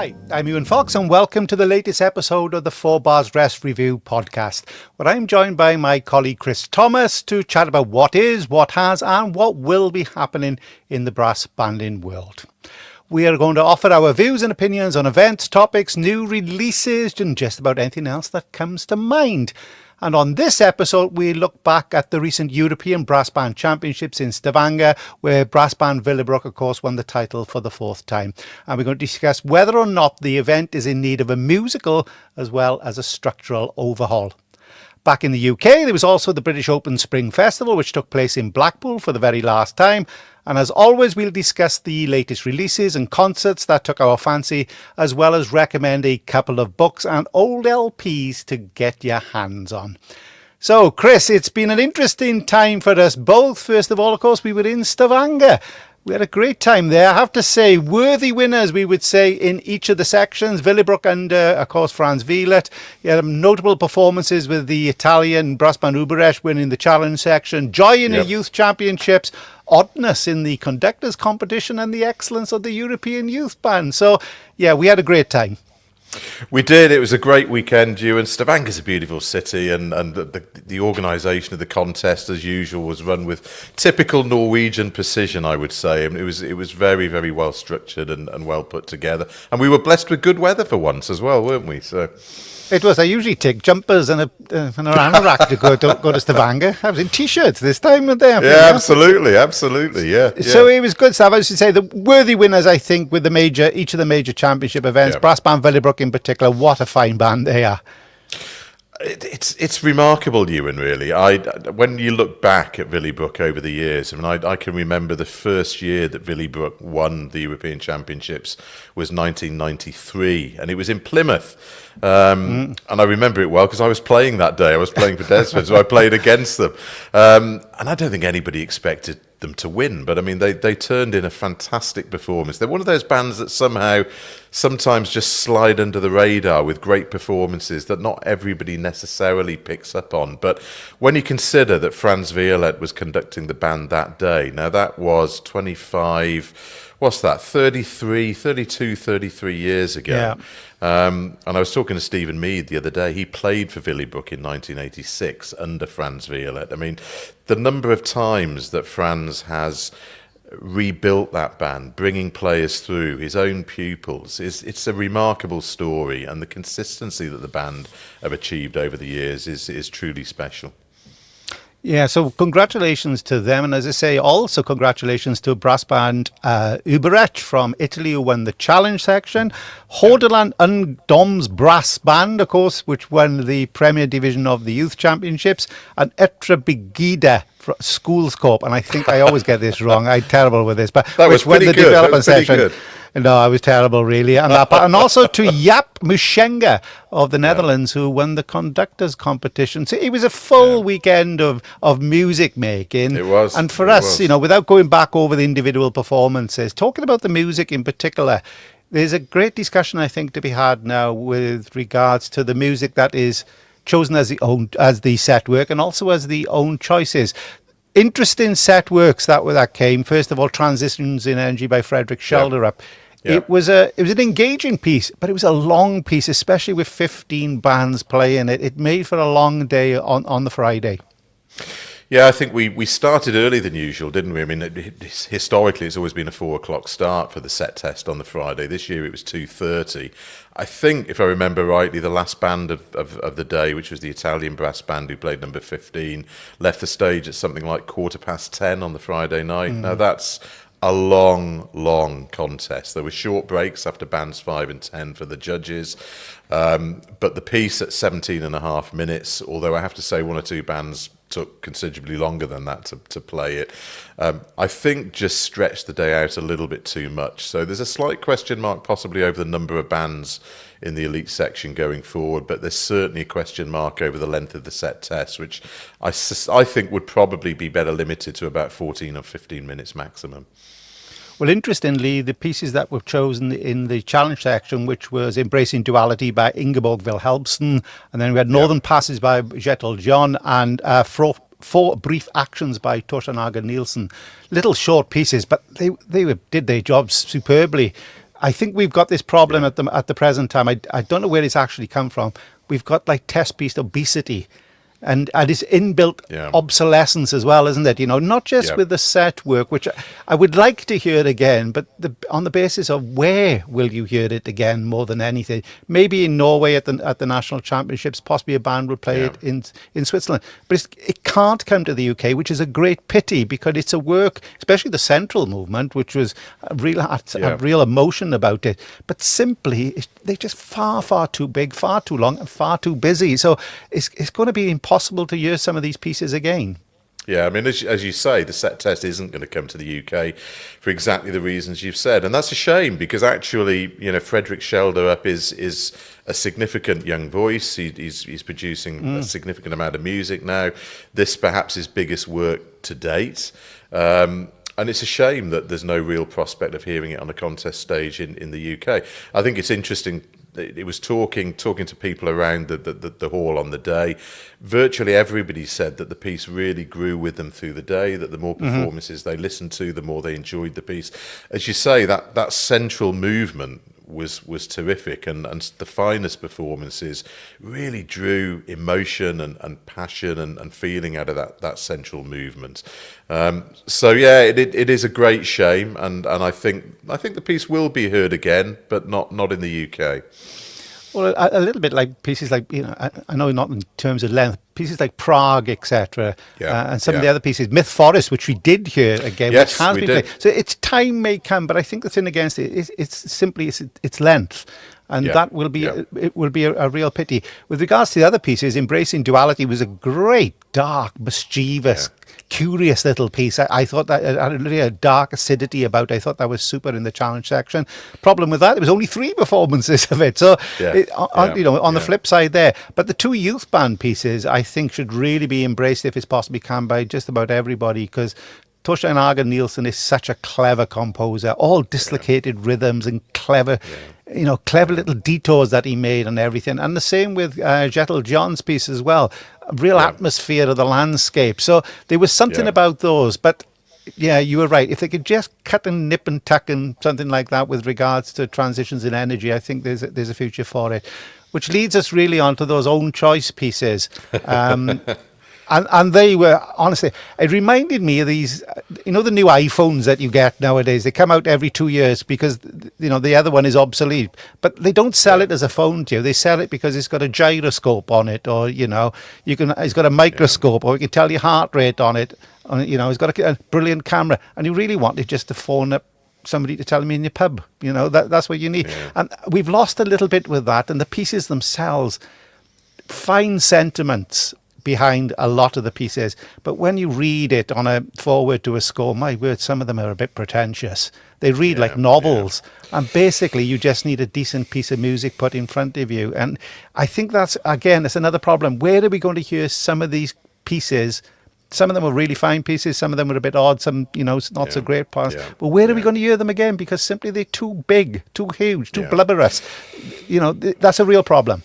Hi, I'm Iwan Fox and welcome to the latest episode of the 4Barsrest Review podcast, where I'm joined by my colleague Chris Thomas to chat about what is, what has and what will be happening in the brass banding world. We are going to offer our views and opinions on events, topics, new releases and just about anything else that comes to mind. And on this episode, we look back at the recent European Brass Band Championships in Stavanger, where Brass Band Willebroek, of course, won the title for the fourth time. And we're going to discuss whether or not the event is in need of a musical as well as a structural overhaul. Back in the UK, there was also the British Open Spring Festival, which took place in Blackpool for the very last time. And as always, we'll discuss the latest releases and concerts that took our fancy, as well as recommend a couple of books and old LPs to get your hands on. So, Chris, it's been an interesting time for us both. First of all, of course, we were in Stavanger. We had a great time there. I have to say, worthy winners, we would say, in each of the sections. Willebroek and, of course, Frans Wielet. You had notable performances with the Italian Brass Band Willebroek winning the challenge section. Joy in the youth championships. Oddness in the conductors competition and the excellence of the European youth band. So, yeah, we had a great time. We did. It was a great weekend, and Stavanger's a beautiful city, and the organisation of the contest, as usual, was run with typical Norwegian precision, I would say. I mean, it was very, very well structured and well put together. And we were blessed with good weather for once as well, weren't we? So it was. I usually take jumpers and an anorak to go to Stavanger. I was in t-shirts this time with them. Yeah, absolutely, yeah. So it was good stuff. I should say the worthy winners, I think, with each of the major championship events. Yeah. Brass Band Willebroek in particular. What a fine band they are. It's remarkable, Ewan, really. When you look back at Willebroek over the years, I mean, I can remember the first year that Willebroek won the European Championships was 1993, and it was in Plymouth. And I remember it well because I was playing that day. I was playing for Desford, so I played against them. And I don't think anybody expected them to win, but I mean, they turned in a fantastic performance. They're one of those bands that sometimes just slide under the radar with great performances that not everybody necessarily picks up on. But when you consider that Frans Wielet was conducting the band that day, now that was 33 years ago. Yeah. And I was talking to Stephen Mead the other day. He played for Willebroek in 1986 under Frans Wielet. I mean, the number of times that Frans has rebuilt that band, bringing players through, his own pupils, it's a remarkable story. And the consistency that the band have achieved over the years is truly special. Yeah, so congratulations to them. And as I say, also congratulations to Brass Band Willebroek from Italy, who won the challenge section. Hordaland Ungdom's Brass Band, of course, which won the Premier Division of the Youth Championships. And Etrabigida Schools Corp. And I think I always get this wrong. I'm terrible with this. But that was won the development section. Good. No, I was terrible, really. And also to Jaap Mushenga of the Netherlands, who won the conductors competition. So it was a full weekend of music making. It was. And for us, without going back over the individual performances, talking about the music in particular, there's a great discussion, I think, to be had now with regards to the music that is chosen as the set work and also as the own choices. Interesting set works that came. First of all, Transitions in Energy by Frederick Schelderup. Yeah. It was an engaging piece, but it was a long piece, especially with 15 bands playing it. It made for a long day on the Friday. Yeah, I think we started earlier than usual, didn't we? I mean, historically, it's always been a 4:00 start for the set test on the Friday. This year, it was 2:30. I think, if I remember rightly, the last band of the day, which was the Italian brass band who played number 15, left the stage at something like 10:15 on the Friday night. Now, that's a long contest. There were short breaks after bands 5 and 10 for the judges. But the piece at 17 and a half minutes, although I have to say one or two bands took considerably longer than that to play it, I think just stretched the day out a little bit too much. So there's a slight question mark possibly over the number of bands in the elite section going forward, but there's certainly a question mark over the length of the set test, which I think would probably be better limited to about 14 or 15 minutes maximum. Well, interestingly, the pieces that were chosen in the challenge section, which was Embracing Duality by Ingeborg Wilhelmsen, and then we had Northern Passes by Jettel John, and Four Brief Actions by Torstein Nielsen. Little short pieces, but they did their jobs superbly. I think we've got this problem at the present time. I don't know where it's actually come from. We've got like test piece obesity. And it's inbuilt obsolescence as well, isn't it? You know, not just with the set work, which I would like to hear it again, but on the basis of where will you hear it again more than anything? Maybe in Norway at the national championships, possibly a band will play it in Switzerland, but it can't come to the UK, which is a great pity because it's a work, especially the Central movement, which was a real emotion about it, but simply they're just far too big, far too long, and far too busy. So it's going to be impossible to hear some of these pieces again. Yeah, I mean, as you say, the set test isn't going to come to the UK for exactly the reasons you've said, and that's a shame because actually, you know, Frederick Shelderup is a significant young voice. He's producing a significant amount of music now. This perhaps his biggest work to date. And it's a shame that there's no real prospect of hearing it on a contest stage in the UK. I think it's interesting. It was talking to people around the hall on the day. Virtually everybody said that the piece really grew with them through the day, that the more performances they listened to, the more they enjoyed the piece. As you say, that central movement was terrific, and the finest performances really drew emotion and passion and feeling out of that central movement. So yeah, it is a great shame, and I think the piece will be heard again, but not in the UK. Well, a little bit like pieces like, you know, I know not in terms of length, pieces like Prague, etc., and some of the other pieces, Myth Forest, which we did hear again, yes, which has been played. So its time may come, but I think the thing against it is it's simply its length. And that will be it will be a real pity. With regards to the other pieces, Embracing Duality was a great, dark, mischievous, curious little piece. I thought that had really a dark acidity about it. I thought that was super in the challenge section. Problem with that, there was only 3 performances of it. So, on the flip side there. But the 2 youth band pieces, I think, should really be embraced if it's possibly can by just about everybody, because Torstein Hagen Nielsen is such a clever composer, all dislocated rhythms and clever little detours that he made and everything. And the same with Jettel John's piece as well. A real atmosphere of the landscape. So there was something about those. But yeah, you were right. If they could just cut and nip and tuck and something like that with regards to transitions in energy, I think there's a future for it. Which leads us really on to those own choice pieces. And they were, honestly, it reminded me of these, the new iPhones that you get nowadays. They come out every 2 years because, the other one is obsolete. But they don't sell it as a phone to you. They sell it because it's got a gyroscope on it, or, it's got a microscope, or you can tell your heart rate on it. It's got a brilliant camera. And you really want it just to phone up somebody to tell them in your pub. That's what you need. Yeah. And we've lost a little bit with that. And the pieces themselves, fine sentiments behind a lot of the pieces, but when you read it on a forward to a score, my word, some of them are a bit pretentious. They read like novels, and basically you just need a decent piece of music put in front of you. And I think that's another problem. Where are we going to hear some of these pieces? Some of them are really fine pieces, some of them are a bit odd, some, not so great parts. Yeah. But where are we going to hear them again? Because simply they're too big, too huge, too blubberous. That's a real problem.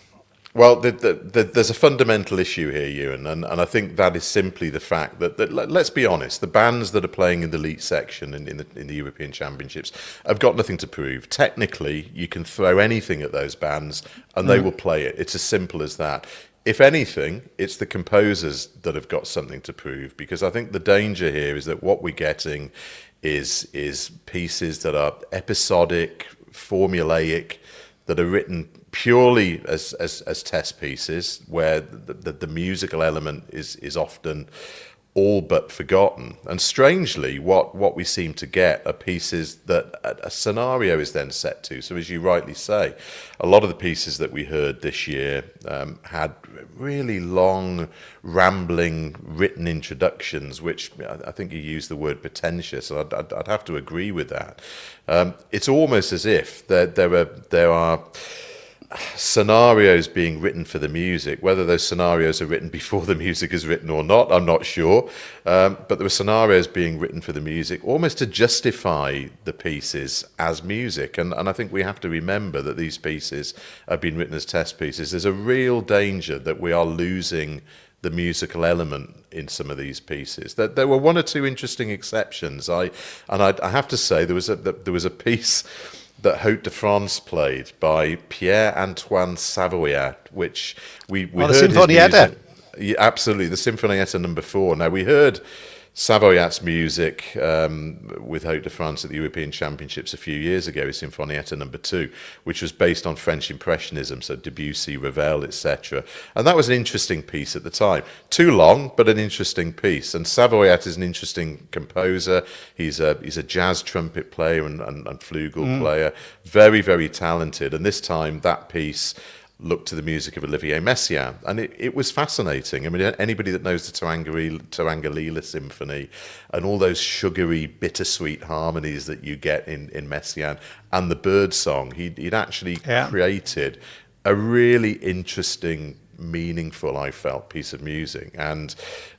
Well, there's a fundamental issue here, Ewan, and I think that is simply the fact that let's be honest, the bands that are playing in the elite section in the European Championships have got nothing to prove. Technically, you can throw anything at those bands and they will play it. It's as simple as that. If anything, it's the composers that have got something to prove, because I think the danger here is that what we're getting is pieces that are episodic, formulaic, that are written purely as test pieces, where the musical element is often all but forgotten. And strangely, what we seem to get are pieces that a scenario is then set to. So as you rightly say, a lot of the pieces that we heard this year had really long, rambling, written introductions, which I think you used the word pretentious. I'd have to agree with that. It's almost as if there are scenarios being written for the music. Whether those scenarios are written before the music is written or not, I'm not sure. But there were scenarios being written for the music almost to justify the pieces as music. And I think we have to remember that these pieces have been written as test pieces. There's a real danger that we are losing the musical element in some of these pieces. That there were one or two interesting exceptions. I have to say there was a piece that Haute de France played by Pierre-Antoine Savoyat, which we the heard his Sinfonietta. music. Yeah, absolutely, the Sinfonietta number 4. Now, we heard Savoyat's music with Haute de France at the European Championships a few years ago, his Sinfonietta number 2, which was based on French Impressionism, so Debussy, Ravel, etc. And that was an interesting piece at the time. Too long, but an interesting piece. And Savoyat is an interesting composer. He's a jazz trumpet player and flugel player, very, very talented. And this time, that piece looked to the music of Olivier Messiaen, and it was fascinating. I mean, anybody that knows the Tarangalila Symphony and all those sugary, bittersweet harmonies that you get in Messiaen and the bird song, he'd actually created a really interesting, meaningful, I felt, piece of music. And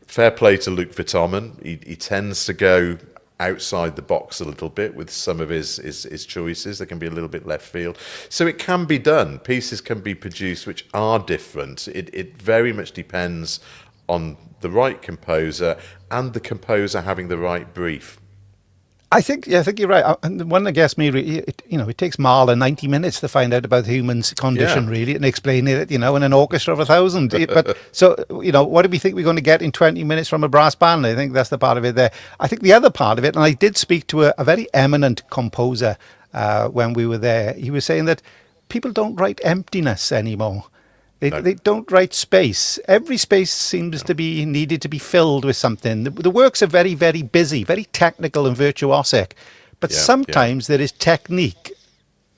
fair play to Luc Vitomen. He tends to go outside the box a little bit with some of his choices. They can be a little bit left field. So it can be done. Pieces can be produced which are different. It very much depends on the right composer and the composer having the right brief. I think you're right. And the one that gets me, it takes Mahler 90 minutes to find out about the human's condition, really, and explain it, in an orchestra of 1,000. But so, what do we think we're going to get in 20 minutes from a brass band? I think that's the part of it there. I think the other part of it, and I did speak to a very eminent composer when we were there. He was saying that people don't write emptiness anymore. They don't write space. Every space seems to be needed to be filled with something. The works are very, very busy, very technical and virtuosic. But sometimes there is technique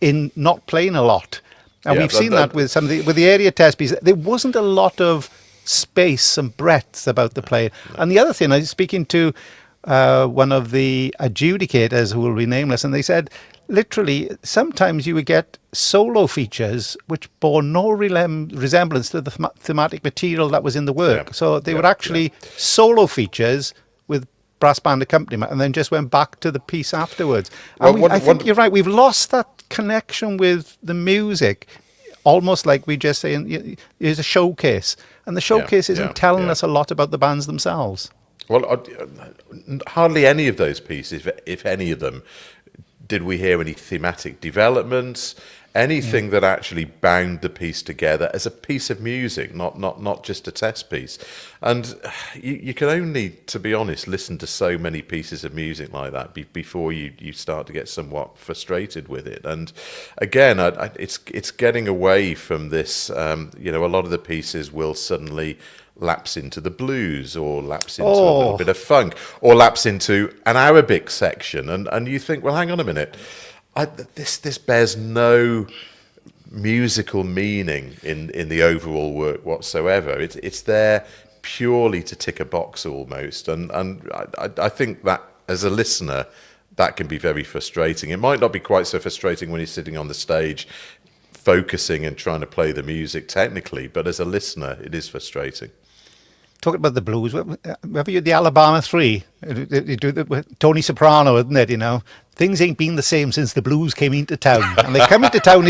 in not playing a lot. And we've seen that with with the area test pieces. There wasn't a lot of space and breadth about the playing. And the other thing, I was speaking to one of the adjudicators who will be nameless, and they said, literally, sometimes you would get solo features which bore no resemblance to the thematic material that was in the work. So they were actually solo features with brass band accompaniment and then just went back to the piece afterwards. And I think you're right. We've lost that connection with the music, almost like we just saying, here's a showcase. And the showcase isn't telling us a lot about the bands themselves. Well, hardly any of those pieces, if any of them, did we hear any thematic developments, anything that actually bound the piece together as a piece of music, not just a test piece. And you can only, to be honest, listen to so many pieces of music like that before you start to get somewhat frustrated with it. And again, it's getting away from this. A lot of the pieces will suddenly lapse into the blues, or lapse into a little bit of funk, or lapse into an Arabic section, and you think, well, hang on a minute, this bears no musical meaning in the overall work whatsoever. It's there purely to tick a box almost, and I think that as a listener that can be very frustrating. It might not be quite so frustrating when you're sitting on the stage focusing and trying to play the music technically, but as a listener it is frustrating. Talking about the blues, have you the Alabama 3? You do with Tony Soprano, isn't it? Things ain't been the same since the blues came into town, and they come into town,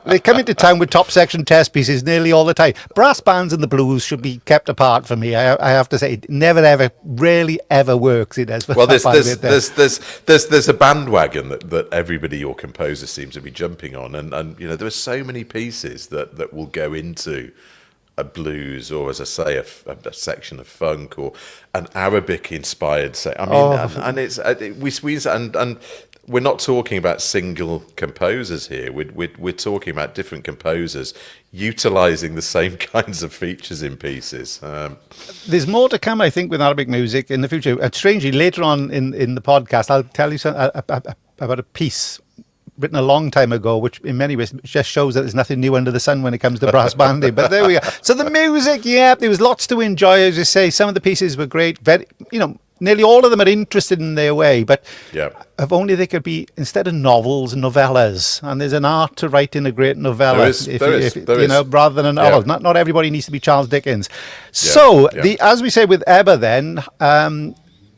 they come into town with top section test pieces nearly all the time. Brass bands and the blues should be kept apart for me. I have to say, it never ever, rarely ever works. It does. Well, there's a bandwagon that everybody or composer seems to be jumping on, and there are so many pieces that will go into a blues, or as I say, a section of funk, or an Arabic-inspired. And it's and we're not talking about single composers here. We're talking about different composers utilising the same kinds of features in pieces. There's more to come, I think, with Arabic music in the future. Strangely, later on in the podcast, I'll tell you about a piece written a long time ago, which in many ways just shows that there's nothing new under the sun when it comes to brass banding. But there we are. So the music, there was lots to enjoy. As you say, some of the pieces were great. Very, nearly all of them are interested in their way. But if only they could be, instead of novels, novellas. And there's an art to writing a great novella, rather than a novel. Yeah. Not everybody needs to be Charles Dickens. So as we say with Ebba, then.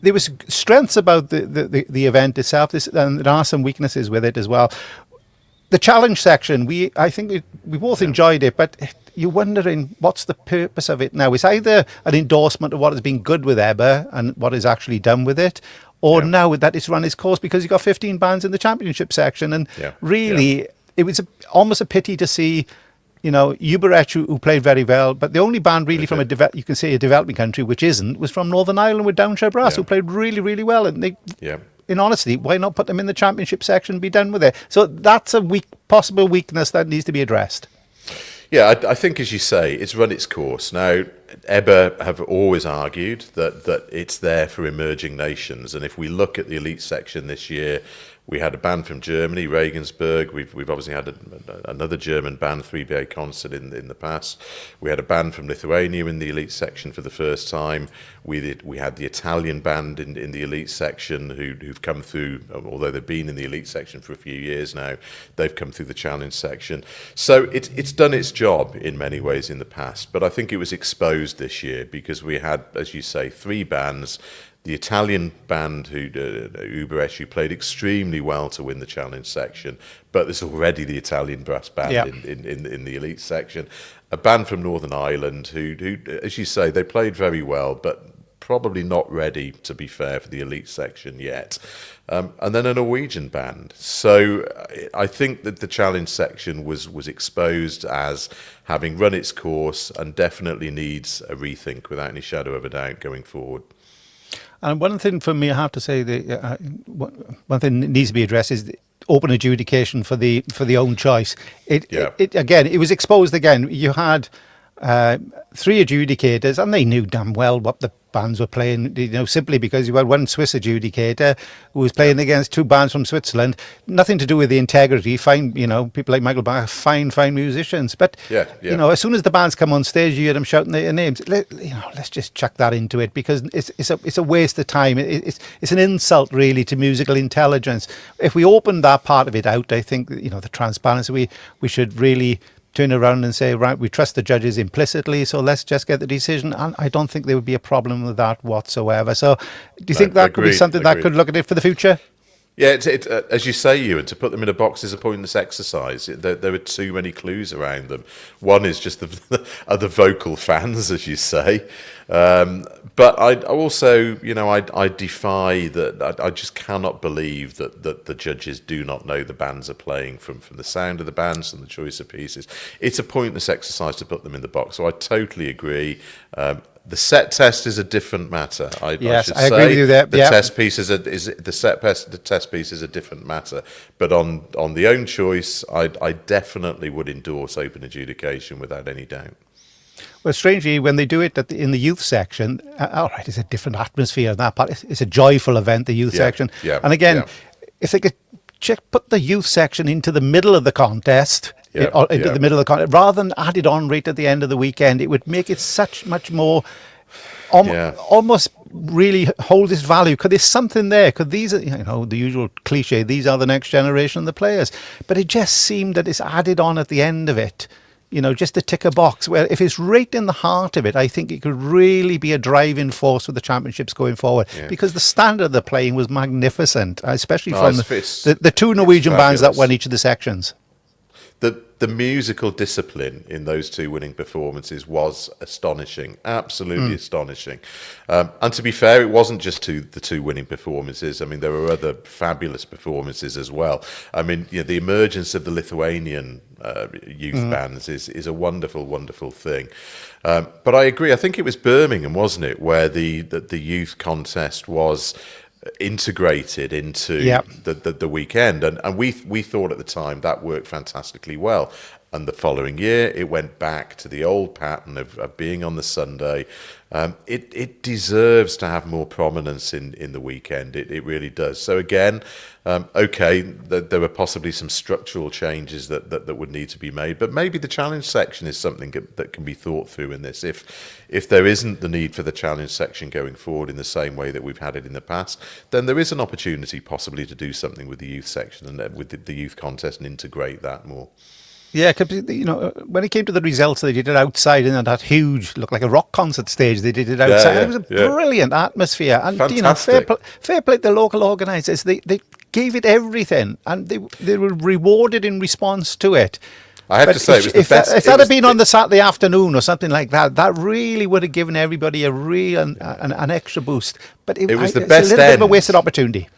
There was strengths about the event itself, and there are some weaknesses with it as well. The challenge section, I think we both enjoyed it, but you're wondering what's the purpose of it now. It's either an endorsement of what has been good with Ebba and what is actually done with it, or now that it's run its course because you've got 15 bands in the championship section. And really, it was almost a pity to see, Uberecht, who played very well, but the only band really from you can say a developing country, which isn't, was from Northern Ireland with Downshire Brass, who played really, really well. And they, in honesty, why not put them in the championship section and be done with it? So that's a possible weakness that needs to be addressed. Yeah, I think, as you say, it's run its course. Now, EBBA have always argued that it's there for emerging nations. And if we look at the elite section this year, we had a band from Germany, Regensburg. We've obviously had another German band, 3BA Concert, in the past. We had a band from Lithuania in the elite section for the first time. We had the Italian band in the elite section who've come through, although they've been in the elite section for a few years now, they've come through the challenge section. So it's done its job in many ways in the past, but I think it was exposed this year because we had, as you say, 3 bands. The Italian band, Uberecht, who played extremely well to win the challenge section, but there's already the Italian brass band in the elite section. A band from Northern Ireland who, as you say, they played very well, but probably not ready, to be fair, for the elite section yet. And then a Norwegian band. So I think that the challenge section was exposed as having run its course and definitely needs a rethink without any shadow of a doubt going forward. And one thing for me, I have to say, one thing that needs to be addressed is the open adjudication for the own choice. It was exposed again. You had 3 adjudicators, and they knew damn well what the bands were playing, simply because you had one Swiss adjudicator who was playing against 2 bands from Switzerland. Nothing to do with the integrity. Fine, people like Michael Bach, fine musicians. But, as soon as the bands come on stage, you hear them shouting their names. Let's just chuck that into it, because it's a waste of time. It's an insult, really, to musical intelligence. If we open that part of it out, I think, the transparency, we should really turn around and say, right, we trust the judges implicitly, so let's just get the decision. And I don't think there would be a problem with that whatsoever. So do you think that could be something that could look at it for the future? Yeah, as you say, Ewan, to put them in a box is a pointless exercise. There are too many clues around them. One is just the other vocal fans, as you say. But I also, I defy that. I just cannot believe that the judges do not know the bands are playing from the sound of the bands and the choice of pieces. It's a pointless exercise to put them in the box. So I totally agree. The set test is a different matter. I agree with you there. The test piece the test piece is a different matter. But on the own choice, I definitely would endorse open adjudication without any doubt. Well, strangely, when they do it in the youth section, all right, it's a different atmosphere in that part. It's a joyful event, the youth section. Yeah, and again, if they could put the youth section into the middle of the contest, the middle of the contest, rather than add it on right at the end of the weekend, it would make it much more, almost really hold its value. Because there's something there. Because these are, the usual cliche, these are the next generation of the players. But it just seemed that it's added on at the end of it, just to tick a box. Where if it's right in the heart of it, I think it could really be a driving force for the championships going forward. Yeah. Because the standard of the playing was magnificent, especially from the 2 Norwegian bands that won each of the sections. The musical discipline in those 2 winning performances was astonishing, absolutely astonishing. And to be fair, it wasn't just the 2 winning performances. I mean, there were other fabulous performances as well. I mean, the emergence of the Lithuanian youth bands is a wonderful, wonderful thing. But I agree. I think it was Birmingham, wasn't it, where the youth contest was integrated into the weekend, and we thought at the time that worked fantastically well. And the following year, it went back to the old pattern of being on the Sunday. It deserves to have more prominence in the weekend. It really does. So again, there were possibly some structural changes that would need to be made, but maybe the challenge section is something that can be thought through in this. If there isn't the need for the challenge section going forward in the same way that we've had it in the past, then there is an opportunity possibly to do something with the youth section and with the youth contest and integrate that more. Yeah, because when it came to the results, they did it outside in that huge, looked like a rock concert stage. They did it outside. It was a brilliant atmosphere, and fantastic. Fair play to the local organisers. They gave it everything, and they were rewarded in response to it. I have to say, it was the best. If that had been on the Saturday afternoon or something like that, that really would have given everybody a real an extra boost. But it was the best. It's a little bit of a wasted opportunity.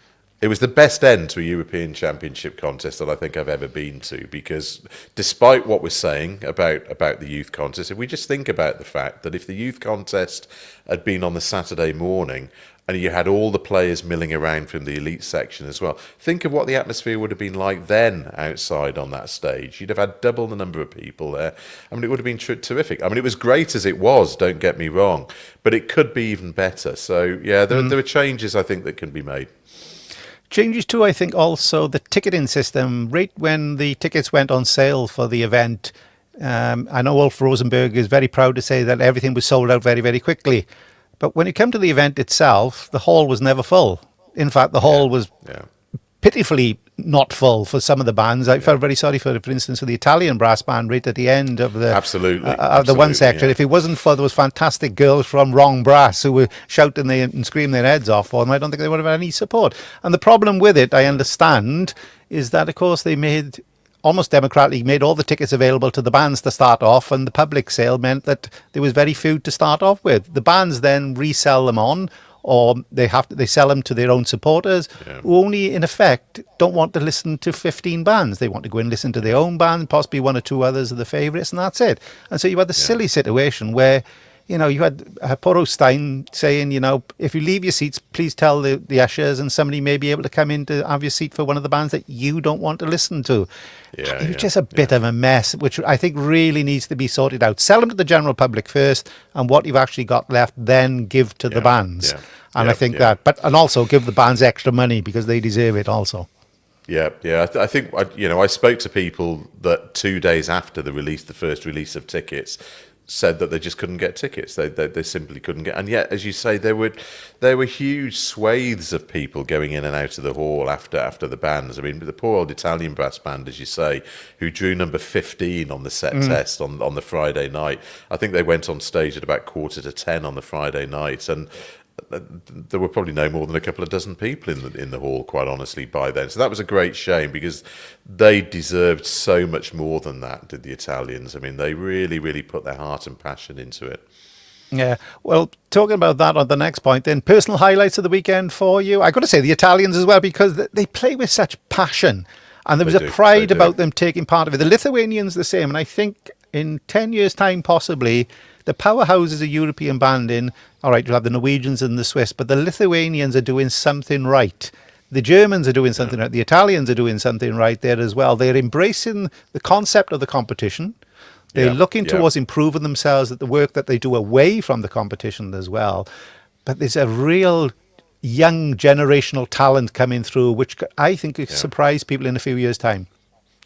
It was the best end to a European Championship contest that I think I've ever been to, because despite what we're saying about the youth contest, if we just think about the fact that if the youth contest had been on the Saturday morning and you had all the players milling around from the elite section as well, think of what the atmosphere would have been like then outside on that stage. You'd have had double the number of people there. I mean, it would have been terrific. I mean, it was great as it was, don't get me wrong, but it could be even better. So, yeah, there are changes, I think, that can be made. Changes to, I think, also the ticketing system. Right when the tickets went on sale for the event, I know Ulf Rosenberg is very proud to say that everything was sold out very, very quickly. But when you come to the event itself, the hall was never full. In fact, the hall was pitifully not full for some of the bands. I felt very sorry for instance, for the Italian brass band right at the end of the the one section. Yeah. If it wasn't for those fantastic girls from Wrong Brass who were shouting and screaming their heads off for them, I don't think they would have had any support. And the problem with it, I understand, is that, of course, they made almost democratically made all the tickets available to the bands to start off, and the public sale meant that there was very few to start off with. The bands then resell them on, or they sell them to their own supporters who only, in effect, don't want to listen to 15 bands. They want to go and listen to their own band, possibly one or two others of the favourites, and that's it. And so you had the silly situation where, you know, you had Poro Stein saying, you know, if you leave your seats, please tell the ushers, and somebody may be able to come in to have your seat for one of the bands that you don't want to listen to. It was just a bit of a mess, which I think really needs to be sorted out. Sell them to the general public first, and what you've actually got left, then give to the bands. And I think that, and also give the bands extra money because they deserve it also. I think, I spoke to people that 2 days after the first release of tickets, said that they just couldn't get tickets. They simply couldn't get. And yet, as you say, there were huge swathes of people going in and out of the hall after the bands. I mean, the poor old Italian brass band, as you say, who drew number 15 on the set test on the Friday night. I think they went on stage at about 9:45 on the Friday night, and there were probably no more than a couple of dozen people in the hall, quite honestly, by then. So that was a great shame, because they deserved so much more than that, did the Italians. I mean, they really, really put their heart and passion into it. Yeah, well, talking about that on the next point, then, personal highlights of the weekend for you. I got to say the Italians as well, because they play with such passion, and there was a pride about them taking part of it. The Lithuanians the same, and I think in 10 years' time, possibly, the powerhouse is a European band in, all right, you'll have the Norwegians and the Swiss, but the Lithuanians are doing something right. The Germans are doing something right. The Italians are doing something right there as well. They're embracing the concept of the competition. They're looking towards improving themselves at the work that they do away from the competition as well. But there's a real young generational talent coming through, which I think could surprise people in a few years' time.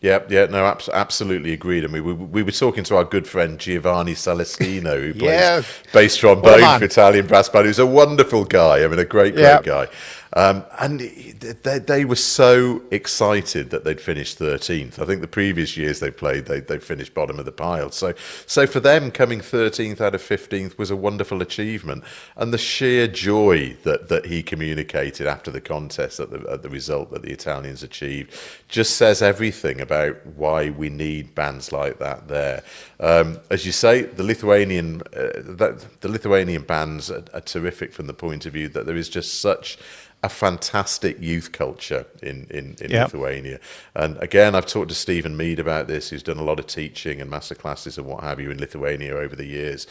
Absolutely agreed. I mean, we were talking to our good friend Giovanni Celestino, who plays bass trombone for Italian brass band. He's a wonderful guy. I mean, a great guy. And they were so excited that they'd finished 13th. I think the previous years they played, they finished bottom of the pile. So for them, coming 13th out of 15th was a wonderful achievement. And the sheer joy that he communicated after the contest at the result that the Italians achieved just says everything about why we need bands like that there. As you say, the Lithuanian bands are terrific from the point of view that there is just such a fantastic youth culture in Lithuania. And again, I've talked to Stephen Mead about this, who's done a lot of teaching and masterclasses and what have you in Lithuania over the years.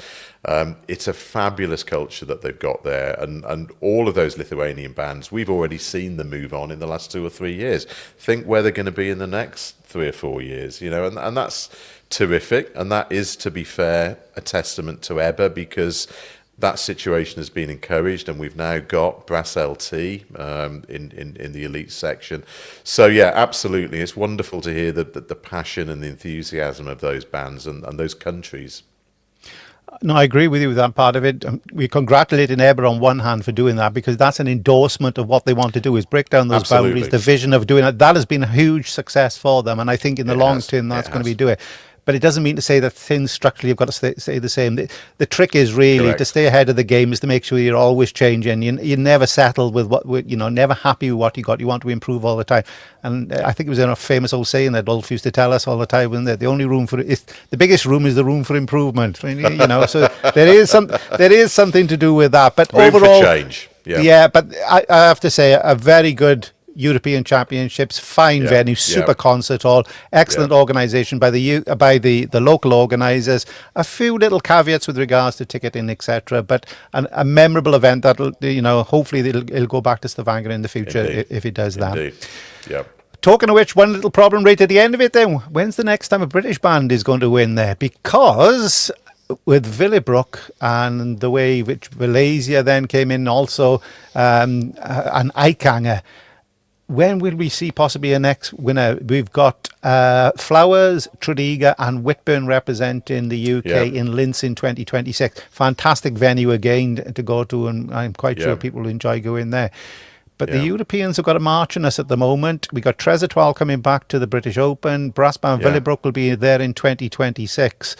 It's a fabulous culture that they've got there. And all of those Lithuanian bands, we've already seen them move on in the last 2 or 3 years. Think where they're going to be in the next 3 or 4 years, and that's terrific. And that is, to be fair, a testament to EBBA, because that situation has been encouraged, and we've now got Brass LT in the elite section. So absolutely, it's wonderful to hear the passion and the enthusiasm of those bands and those countries. No, I agree with you with that part of it. We're congratulating EBBA on one hand for doing that, because that's an endorsement of what they want to do, is break down those boundaries, the vision of doing it. That has been a huge success for them, and I think in the long term that's going to be doing it. but it doesn't mean to say that things structurally have got to stay the same. The trick is really Correct. to stay ahead of the game, is to make sure you're always changing. You never settle with never happy with what you got. You want to improve all the time. And I think it was a famous old saying that Ulf used to tell us all the time, wasn't it? The only room the biggest room is the room for improvement. I mean, so there is something to do with that. But Room overall, for change. yeah. But I have to say, a very good European Championships, fine venue, super concert hall, excellent organisation by the local organisers. A few little caveats with regards to ticketing, etc. But a memorable event that'll, hopefully it'll go back to Stavanger in the future if it does that. Indeed. Yeah. Talking of which, one little problem right at the end of it then, when's the next time a British band is going to win there? Because with Willebroek and the way which Malaysia then came in also, and Ikanger, when will we see possibly a next winner? We've got Flowers, Tredegar and Whitburn representing the UK in Linz in 2026. Fantastic venue again to go to, and I'm quite sure people will enjoy going there. But the Europeans have got a march on us at the moment. We got Tres Étoiles coming back to the British Open. Brass Band Willebroek will be there in 2026.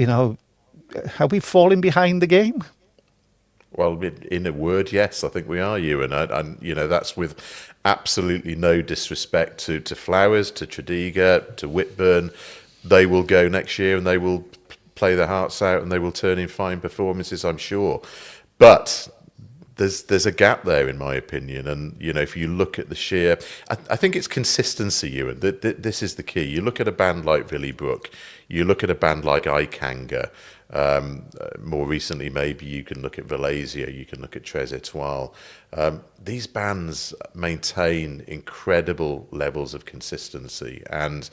Are we falling behind the game? Well, in a word, yes, I think we are, Ewan. And that's with absolutely no disrespect to Flowers, to Tredegar, to Whitburn. They will go next year and they will play their hearts out and they will turn in fine performances, I'm sure. But there's a gap there, in my opinion. And, if you look at the sheer... I think it's consistency, Ewan. This is the key. You look at a band like Willebroek, you look at a band like Ikanger. More recently, maybe you can look at Malaysia, you can look at Tres Étoiles. These bands maintain incredible levels of consistency, and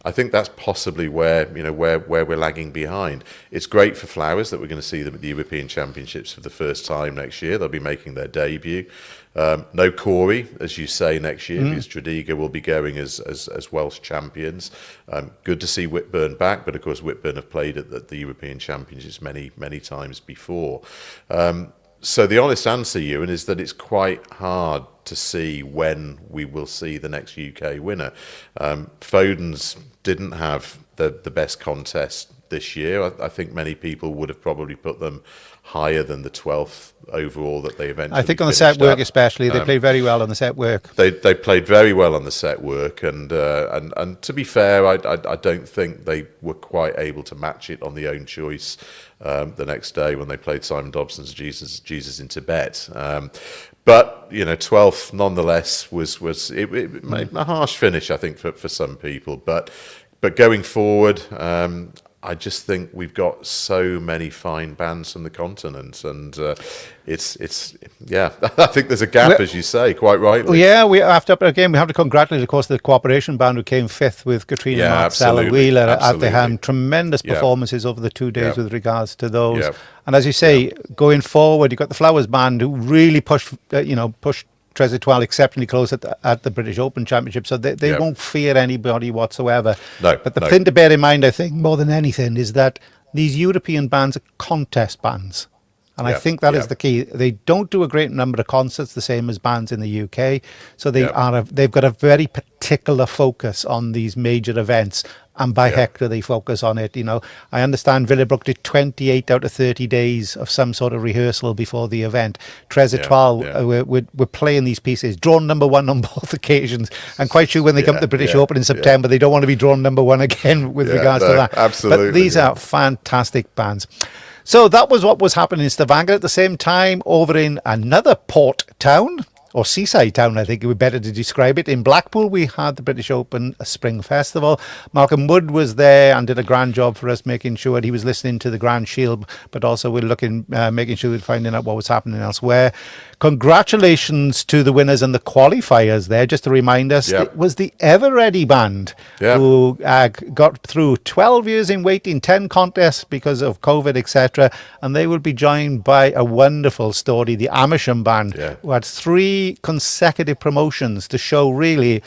I think that's possibly where we're lagging behind. It's great for Flowers that we're going to see them at the European Championships for the first time next year. They'll be making their debut. No Corey, as you say, next year, because Tredegar will be going as Welsh champions. Good to see Whitburn back, but of course Whitburn have played at the European Championships many, many times before. So the honest answer, Ewan, is that it's quite hard to see when we will see the next UK winner. Foden's didn't have the best contest this year. I think many people would have probably put them higher than the 12th overall that they eventually I think on the set work especially, they played very well on the set work. They played very well on the set work, and to be fair, I don't think they were quite able to match it on the own choice the next day when they played Simon Dobson's Jesus in Tibet. But 12th nonetheless was a harsh finish, I think, for some people. But going forward, I just think we've got so many fine bands from the continent, and it's I think there's a gap, as you say, quite rightly. Yeah, we have to congratulate, of course, the Cooperation Band who came fifth with Katrina Marcella Wheeler at the hand. Tremendous performances over the 2 days with regards to those. Yeah. And as you say, going forward, you've got the Flowers Band who really pushed Tres Étoiles exceptionally close at the British Open Championship, so they won't fear anybody whatsoever. But the thing to bear in mind, I think, more than anything, is that these European bands are contest bands. And I think that is the key. They don't do a great number of concerts, the same as bands in the UK. So they've got a very particular focus on these major events. And by heck do they focus on it. I understand Willebroek did 28 out of 30 days of some sort of rehearsal before the event. Tres Étoiles we're playing these pieces, drawn number one on both occasions. I'm quite sure when they come to the British Open in September, they don't want to be drawn number one again with regards to that. Absolutely. But these are fantastic bands. So that was what was happening in Stavanger. At the same time, over in another port town, or seaside town, I think it would be better to describe it. In Blackpool, we had the British Open Spring Festival. Malcolm Wood was there and did a grand job for us, making sure he was listening to the Grand Shield, but also we're making sure we're finding out what was happening elsewhere. Congratulations to the winners and the qualifiers there. Just to remind us, it was the Ever Ready Band who got through 12 years in waiting, 10 contests because of COVID, etc. And they will be joined by a wonderful story, the Amisham Band, who had 3 consecutive promotions to show really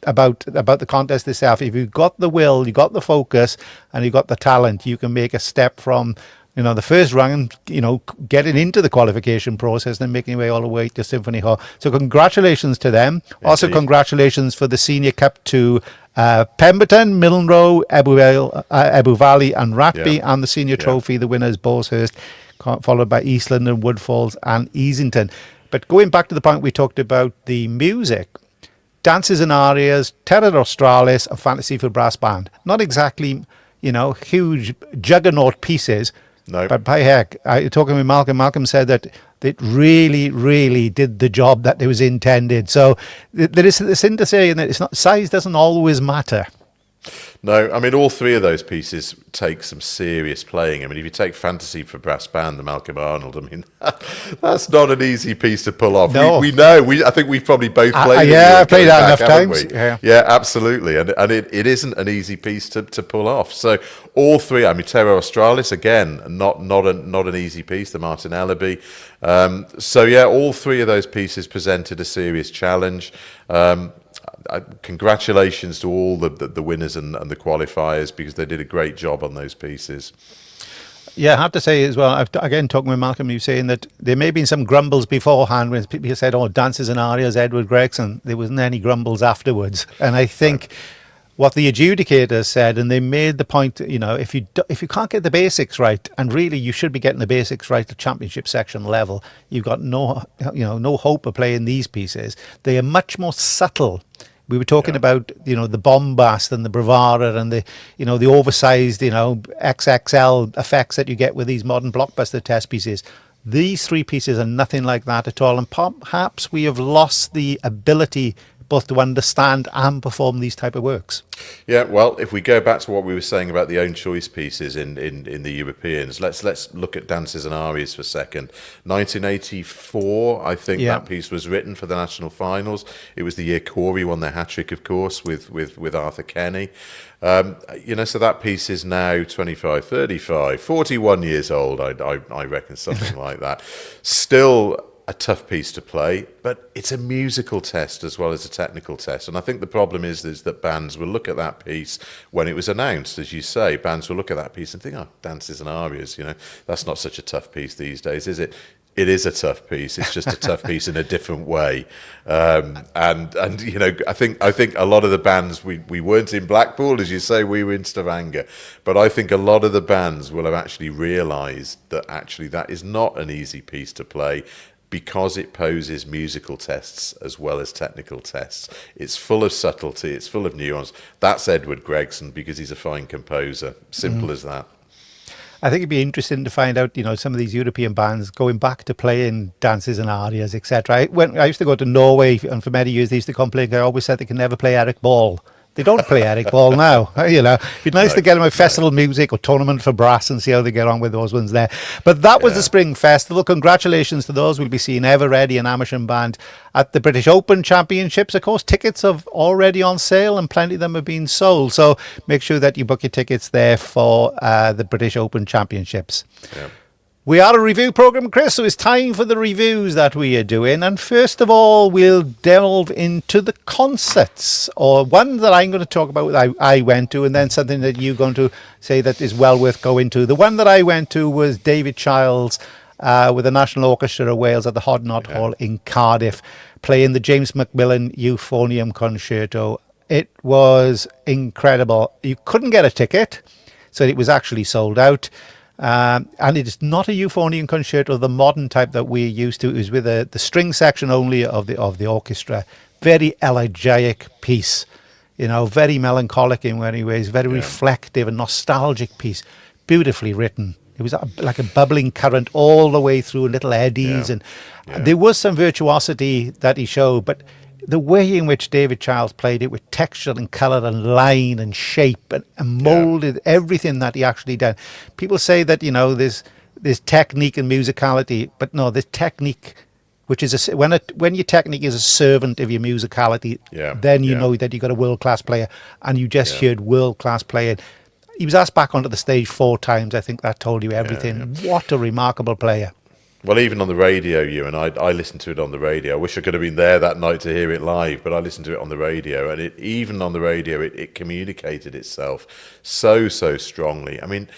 about the contest itself. If you've got the will, you've got the focus, and you've got the talent, you can make a step from the first round, getting into the qualification process and making your way all the way to Symphony Hall. So congratulations to them. Indeed. Also congratulations for the Senior Cup to Pemberton, Milnrow, Ebbw Valley and Ratby, and the senior trophy, the winners, Hurst, followed by East London, Woodfalls and Easington. But going back to the point we talked about the music, Dances and Arias, Terror Australis, and Fantasy for Brass Band. Not exactly, huge juggernaut pieces. No. But by heck, talking with Malcolm, Malcolm said that it really, really did the job that it was intended. So there is this thing to say that it's not, size doesn't always matter. No, I mean, all three of those pieces take some serious playing. I mean, if you take Fantasy for Brass Band, the Malcolm Arnold, I mean, that's not an easy piece to pull off. No. We know. I think we've probably both played it. Yeah, I've played that enough times. Yeah, absolutely. And it isn't an easy piece to pull off. So all three, I mean, Terra Australis, again, not an easy piece, the Martin Ellaby. All three of those pieces presented a serious challenge. Congratulations to all the winners and the qualifiers, because they did a great job on those pieces. Yeah, I have to say as well, again, talking with Malcolm, you saying that there may have been some grumbles beforehand when people said, Dances and Arias, Edward Gregson. There wasn't any grumbles afterwards. And I think what the adjudicators said, and they made the point, if you can't get the basics right, and really you should be getting the basics right at championship section level, you've got no hope of playing these pieces. They are much more subtle. We were talking about, the bombast and the bravura and the oversized, XXL effects that you get with these modern blockbuster test pieces. These three pieces are nothing like that at all. And perhaps we have lost the ability both to understand and perform these type of works. Yeah, well, if we go back to what we were saying about the own choice pieces in the Europeans, let's look at Dances and Arias for a second. 1984, I think that piece was written for the national finals. It was the year Corey won their hat-trick, of course, with Arthur Kenny. So that piece is now 25, 35, 41 years old, I reckon, something like that. Still a tough piece to play, but it's a musical test as well as a technical test. And I think the problem is that bands will look at that piece when it was announced, as you say. Bands will look at that piece and think, Dances and Arias, that's not such a tough piece these days, is it? It is a tough piece. It's just a tough piece in a different way. I think a lot of the bands, we weren't in Blackpool, as you say, we were in Stavanger, but I think a lot of the bands will have actually realised that actually that is not an easy piece to play, because it poses musical tests as well as technical tests. It's full of subtlety, it's full of nuance. That's Edward Gregson, because he's a fine composer. Simple as that. I think it'd be interesting to find out, some of these European bands going back to playing Dances and Arias, etc. I used to go to Norway, and for many years they used to complain. I always said they can never play Eric Ball. They don't play Eric Ball now. It'd be nice to get them a festival music or tournament for brass and see how they get on with those ones there. But that was the Spring Festival. Congratulations to those. We'll be seeing Ever Ready and Amisham Band at the British Open Championships. Of course, tickets are already on sale and plenty of them have been sold. So make sure that you book your tickets there for the British Open Championships. Yeah. We are a review programme, Chris, so it's time for the reviews that we are doing. And first of all, we'll delve into the concerts, or one that I'm going to talk about that I went to, and then something that you're going to say that is well worth going to. The one that I went to was David Childs with the National Orchestra of Wales at the Hodnott Hall in Cardiff, playing the James Macmillan Euphonium Concerto. It was incredible. You couldn't get a ticket, so it was actually sold out. And it is not a euphonium concerto, the modern type that we're used to. It was with the string section only of the orchestra. Very elegiac piece, very melancholic in many ways, very reflective and nostalgic piece. Beautifully written. It was like a bubbling current all the way through, little eddies, and there was some virtuosity that he showed, but the way in which David Childs played it with texture and colour and line and shape and moulded everything that he actually did. People say that, there's technique and musicality, but no, there's technique, which is when your technique is a servant of your musicality, then you know that you've got a world-class player, and you just heard world-class playing. He was asked back onto the stage 4 times. I think that told you everything. What a remarkable player. Well, even on the radio, I listened to it on the radio. I wish I could have been there that night to hear it live, but I listened to it on the radio, and even on the radio, it communicated itself so strongly. I mean,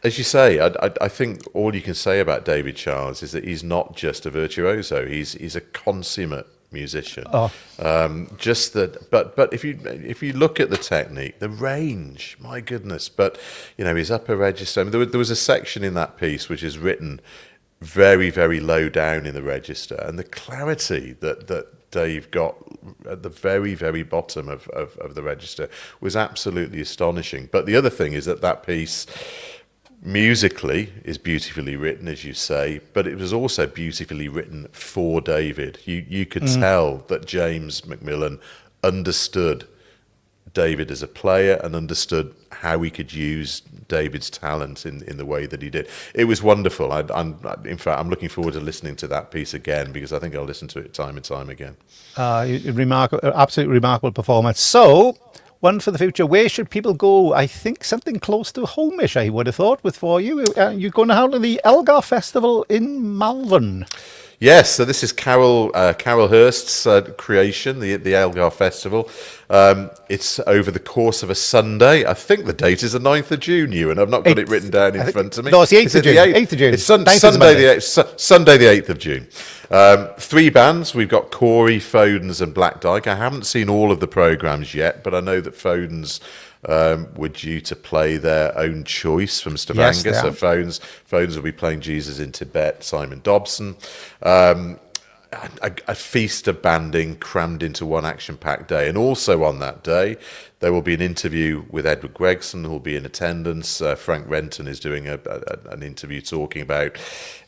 as you say, I think all you can say about David Childs is that he's not just a virtuoso. He's a consummate musician. Oh. Just that, but if you look at the technique, the range, my goodness. But his upper register. I mean, there was a section in that piece which is written very, very low down in the register, and the clarity that Dave got at the very, very bottom of the register was absolutely astonishing. But the other thing is that piece musically is beautifully written, as you say, but it was also beautifully written for David. You could tell that James Macmillan understood David as a player and understood how he could use David's talent in the way that he did. It was wonderful. In fact, I'm looking forward to listening to that piece again, because I think I'll listen to it time and time again. Remarkable, absolutely remarkable performance. So, one for the future. Where should people go? I think something close to home-ish, I would have thought, for you. You're going to have the Elgar Festival in Malvern. Yes, so this is Carol Hurst's creation, the Elgar Festival. It's over the course of a Sunday. I think the date is the 9th of June, and I've not got it written down in front of me. No, it's the 8th of June. 8th of June. It's Sunday the 8th of June. 3 bands. We've got Corey, Fodens and Black Dyke. I haven't seen all of the programmes yet, but I know that Fodens were due to play their own choice from Stavanger. Yes, so Fodens will be playing Jesus in Tibet, Simon Dobson. A feast of banding crammed into one action-packed day. And also on that day, there will be an interview with Edward Gregson, who will be in attendance. Frank Renton is doing an interview talking about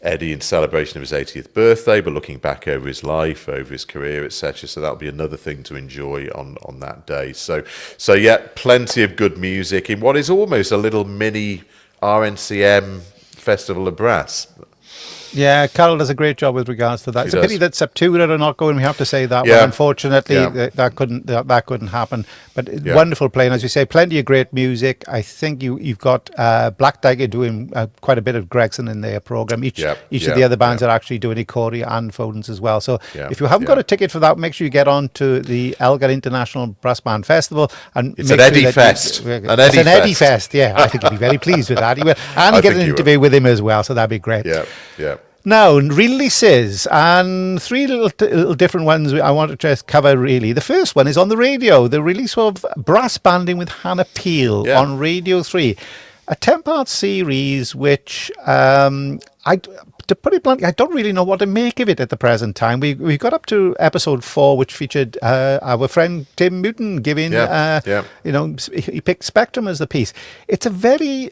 Eddie in celebration of his 80th birthday, but looking back over his life, over his career, etc. So that'll be another thing to enjoy on that day. So yeah, plenty of good music in what is almost a little mini RNCM Festival of Brass. Yeah, Carol does a great job with regards to that. It's a pity that Septura are not going. We have to say that. Yeah. Well, unfortunately, that couldn't happen. But wonderful playing, as you say, plenty of great music. I think you've got Black Dyke doing quite a bit of Gregson in their program. Each of the other bands are actually doing Corey and Fodens as well. So if you haven't got a ticket for that, make sure you get on to the Elgar International Brass Band Festival. And it's an Eddie Fest. It's an Eddie Fest. Yeah, I think you'll be very pleased with that. And you get an interview with him as well, so that'd be great. Yeah. Now, releases, and 3 little different ones I want to just cover, really. The first one is on the radio, the release of Brass Banding with Hannah Peel on Radio 3. A 10-part series which, to put it bluntly, I don't really know what to make of it at the present time. We got up to episode 4, which featured our friend Tim Mutton giving, he picked Spectrum as the piece. It's a very...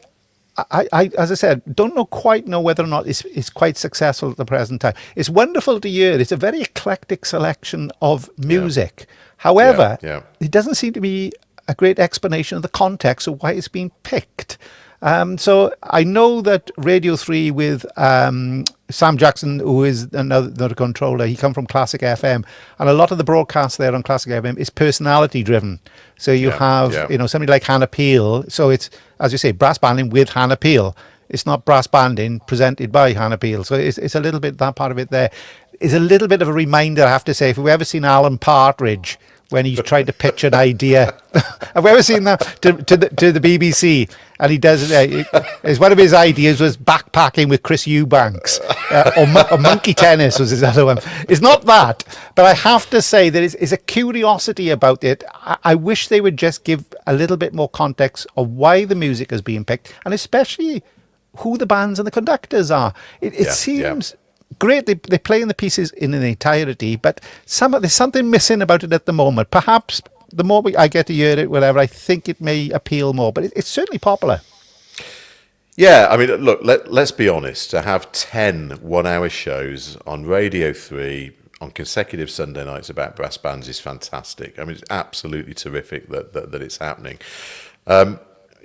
I as I said, don't quite know whether or not it's quite successful at the present time. It's wonderful to hear. It's a very eclectic selection of music. However, it doesn't seem to be a great explanation of the context of why it's been picked. So I know that Radio 3 with Sam Jackson, who is another controller, he come from Classic FM, and a lot of the broadcast there on Classic FM is personality driven. So you have somebody like Hannah Peel. So it's, as you say, brass banding with Hannah Peel. It's not brass banding presented by Hannah Peel. So it's a little bit, that part of it there is a little bit of a reminder, I have to say. If we've ever seen Alan Partridge when he's trying to pitch an idea, have we ever seen that to the BBC? And he does it. One of his ideas was backpacking with Chris Eubanks, or monkey tennis was his other one. It's not that, but I have to say there is a curiosity about it. I wish they would just give a little bit more context of why the music is being picked, and especially who the bands and the conductors are. It seems great. They're playing the pieces in an entirety, but there's something missing about it at the moment. Perhaps the more I get to hear it, whatever, I think it may appeal more, but it's certainly popular. Yeah, I mean, look, let's be honest. To have 10 one-hour shows on Radio 3 on consecutive Sunday nights about brass bands is fantastic. I mean, it's absolutely terrific that it's happening.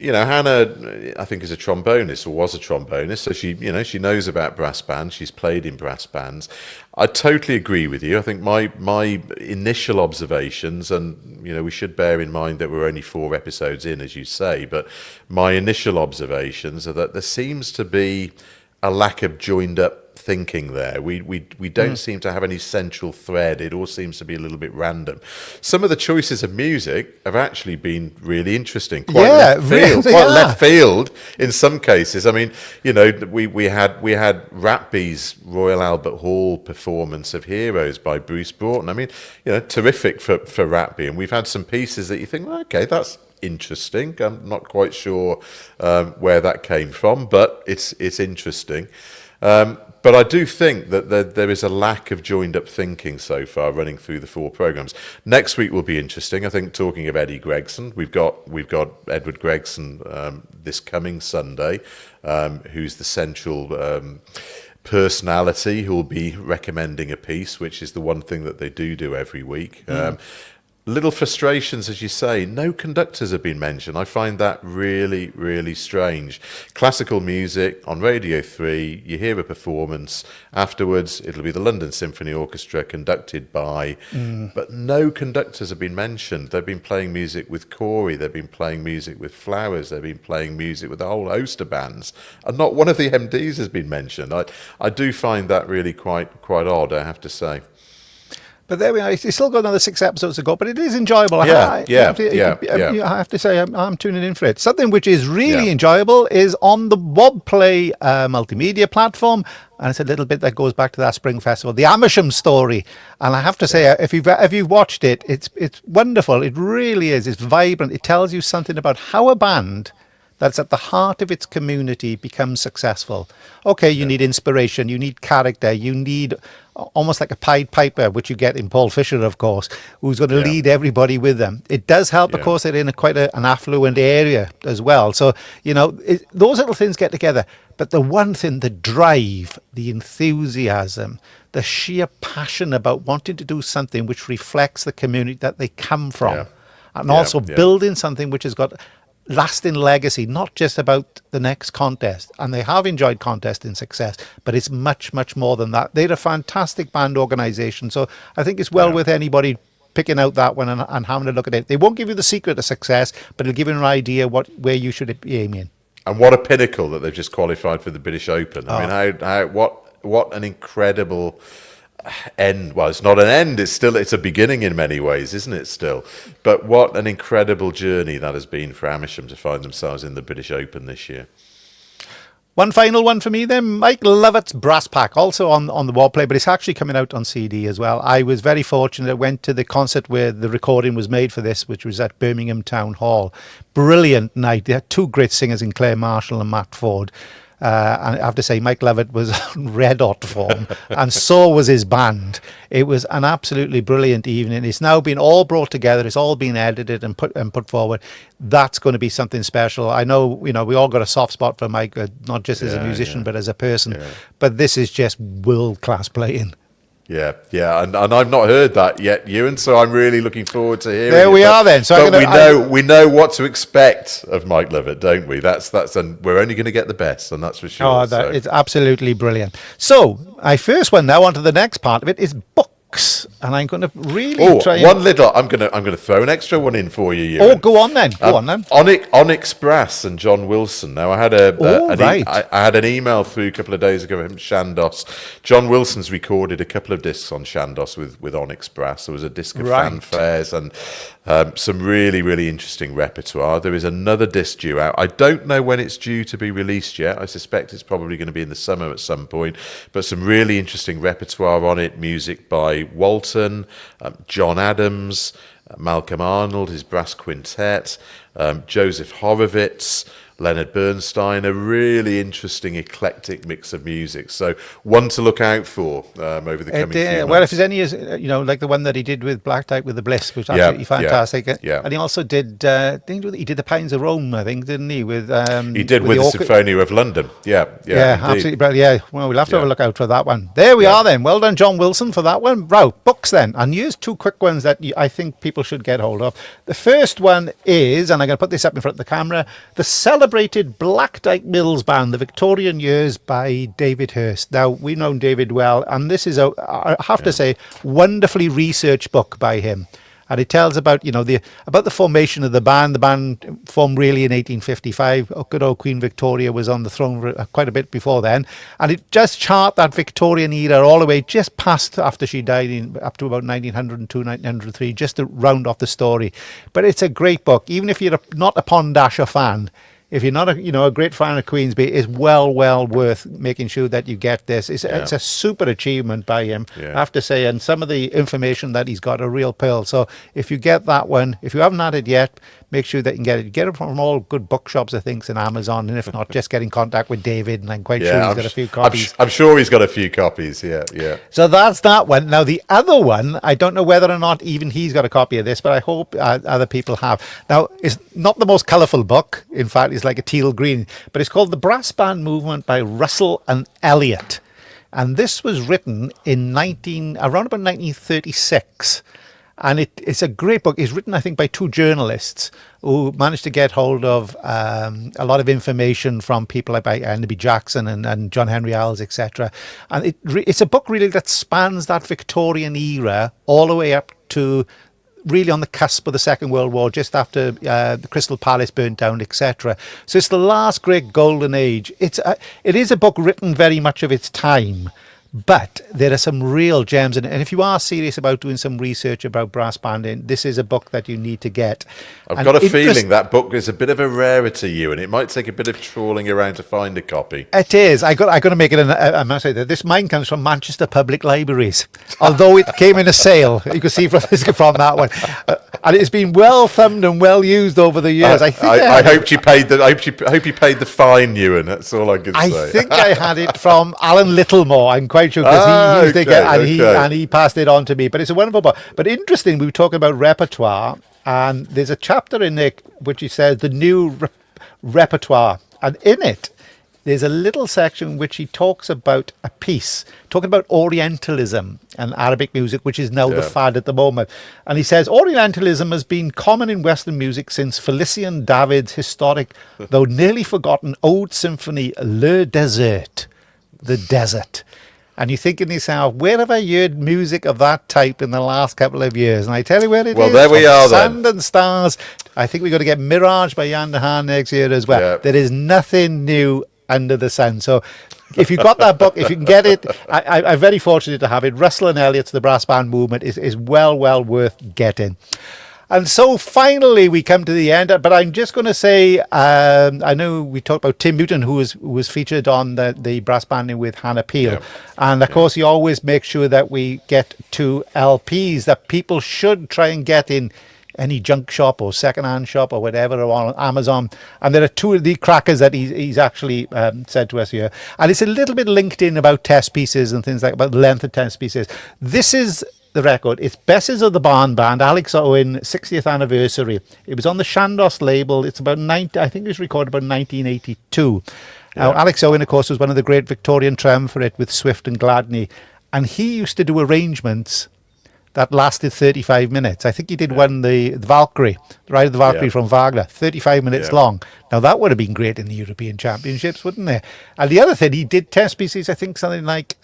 Hannah, I think, is a trombonist, or was a trombonist, so she knows about brass bands. She's played in brass bands. I totally agree with you. I think my initial observations, and we should bear in mind that we're only 4 episodes in, as you say, but my initial observations are that there seems to be a lack of joined up thinking there. We don't seem to have any central thread. It all seems to be a little bit random. Some of the choices of music have actually been really interesting. Quite left field in some cases. I mean, you know, we had Ratby's Royal Albert Hall performance of Heroes by Bruce Broughton. I mean, you know, terrific for Ratby. And we've had some pieces that you think, well, okay, that's interesting. I'm not quite sure where that came from, but it's interesting. But I do think that there is a lack of joined-up thinking so far running through the 4 programmes. Next week will be interesting. I think talking of Eddie Gregson, we've got Edward Gregson this coming Sunday, who's the central personality who will be recommending a piece, which is the one thing that they do every week. Little frustrations, as you say. No conductors have been mentioned. I find that really, really strange. Classical music on Radio 3, you hear a performance. Afterwards, it'll be the London Symphony Orchestra conducted by... But no conductors have been mentioned. They've been playing music with Corey. They've been playing music with Flowers. They've been playing music with a whole host of bands. And not one of the MDs has been mentioned. I do find that really quite odd, I have to say. But there we are. It's still got another 6 episodes to go, but it is enjoyable. I have to say, I'm tuning in for it. Something which is really enjoyable is on the Wibplay multimedia platform, and it's a little bit that goes back to that spring festival, the Amersham Story. And I have to say, if you've watched it, it's wonderful. It really is. It's vibrant. It tells you something about how a band that's at the heart of its community becomes successful. Okay, you need inspiration, you need character, you need almost like a Pied Piper, which you get in Paul Fisher, of course, who's going to lead everybody with them. It does help, of course, they're in quite an affluent area as well. So, you know, those little things get together. But the one thing, the drive, the enthusiasm, the sheer passion about wanting to do something which reflects the community that they come from, and also building something which has got lasting legacy, not just about the next contest. And they have enjoyed contesting success, but it's much, much more than that. They're a fantastic band organisation. So I think it's well worth anybody picking out that one and having a look at it. They won't give you the secret of success, but it'll give you an idea where you should be aiming. And what a pinnacle that they've just qualified for the British Open. I mean, what an incredible end. Well, it's not an end, it's a beginning in many ways, isn't it still? But what an incredible journey that has been for Amisham to find themselves in the British Open this year. One final one for me then, Mike Lovatt's Brass Pack, also on the Wibplay, but it's actually coming out on CD as well. I was very fortunate. I went to the concert where the recording was made for this, which was at Birmingham Town Hall. Brilliant night. They had 2 great singers in Claire Marshall and Matt Ford. And I have to say, Mike Lovatt was on red hot form, and so was his band. It was an absolutely brilliant evening. It's now been all brought together. It's all been edited and put forward. That's going to be something special. I know, you know, we all got a soft spot for Mike, not just as a musician, but as a person. Yeah. But this is just world-class playing. Yeah, and I've not heard that yet, Ewan. So I'm really looking forward to hearing. There we are then. So we know what to expect of Mike Lovatt, don't we? And we're only going to get the best, and that's for sure. Oh, it's absolutely brilliant. So I first went now on to the next part of it is books. And I'm going to really try. I'm going to throw an extra one in for you. Ewan. Go on then. Onyx Brass and John Wilson. Now I had I had an email through a couple of days ago from Shandos. John Wilson's recorded a couple of discs on Shandos with Onyx Brass. There was a disc of fanfares and some really, really interesting repertoire. There is another disc due out. I don't know when it's due to be released yet. I suspect it's probably going to be in the summer at some point. But some really interesting repertoire on it. Music by Walton, John Adams, Malcolm Arnold, his brass quintet, Joseph Horowitz, Leonard Bernstein, a really interesting, eclectic mix of music. So one to look out for over the coming few months. Well, if there's any, like the one that he did with Black Dyke with the Bliss, which was absolutely fantastic. Yeah. And he also did, he did the Pines of Rome, I think, didn't he? With he did with the Symphonia of London. Yeah, absolutely brilliant. Yeah, well, we'll have to have a look out for that one. There we are then. Well done, John Wilson, for that one. Right, books then. And here's 2 quick ones that I think people should get hold of. The first one is, and I'm going to put this up in front of the camera, the celebrated Black Dyke Mills Band, the Victorian Years by David Hirst. Now, we've known David well, and this is I have to say, wonderfully researched book by him. and it tells about the formation of the band. The band formed really in 1855. Good old Queen Victoria was on the throne quite a bit before then, and it just chart that Victorian era all the way just past after she died up to about 1902, 1903, just to round off the story. But it's a great book, even if you're not a Pond Dasher fan. If you're not a great fan of Queensby, it's well worth making sure that you get this. It's a super achievement by him, I have to say, and some of the information that he's got a real pearl. So if you get that one, if you haven't had it yet, make sure that you can get it. Get it from all good bookshops, I think, and Amazon, and if not, just get in contact with David, and I'm quite sure he's got a few copies. I'm sure he's got a few copies, yeah. So that's that one. Now, the other one, I don't know whether or not even he's got a copy of this, but I hope other people have. Now, it's not the most colourful book. In fact, it's like a teal green, but it's called The Brass Band Movement by Russell and Elliott. And this was written in around about 1936. And it's a great book. It's written, I think, by two journalists who managed to get hold of a lot of information from people like Enderby Jackson and John Henry Iles, etc. And it's a book really that spans that Victorian era all the way up to really on the cusp of the Second World War, just after the Crystal Palace burnt down, etc. So it's the last great golden age. It is a book written very much of its time, but there are some real gems in it. And if you are serious about doing some research about brass banding, this is a book that you need to get. I've got a feeling that book is a bit of a rarity, Ewan. It might take a bit of trawling around to find a copy. It is. I got to make it. I must say that this mine comes from Manchester Public Libraries, although it came in a sale. You can see from that one, and it's been well thumbed and well used over the years. I hope you paid the. I hope you paid the fine, Ewan. That's all I can say. I think I had it from Alan Littlemore. I'm quite sure, because he used it and he passed it on to me. But it's a wonderful book. But interesting, we were talking about repertoire, and there's a chapter in there which he says the new repertoire, and in it there's a little section which he talks about a piece talking about Orientalism and Arabic music, which is now the fad at the moment. And he says Orientalism has been common in Western music since Felician David's historic, though nearly forgotten, Ode Symphony Le Désert, the desert. And you're thinking to yourself, where have I heard music of that type in the last couple of years? And I tell you where it is. Well, there we are then. Sand and Stars. I think we're going to get Mirage by Jan de Haan next year as well. Yeah. There is nothing new under the sun. So if you've got that book, if you can get it, I'm very fortunate to have it. Russell and Elliott's The Brass Band Movement is well worth getting. And so finally we come to the end, but I'm just going to say, I know we talked about Tim Newton, who was featured on the brass banding with Hannah Peel. Yeah. And of course, he always makes sure that we get to LPs that people should try and get in any junk shop or second-hand shop or whatever, or on Amazon. And there are two of the crackers that he's actually said to us here. And it's a little bit linked in about test pieces and things like about the length of test pieces. This is the record. It's Besses of the Barn Band, Alex Owen, 60th anniversary. It was on the Shandos label. It's about I think it was recorded about 1982. Yeah. Now, Alex Owen, of course, was one of the great Victorian triumvirate with Swift and Gladney, and he used to do arrangements that lasted 35 minutes. I think he did one, the Valkyrie, the Ride of the Valkyrie from Wagner, 35 minutes long. Now, that would have been great in the European Championships, wouldn't it? And the other thing, he did test pieces, I think something like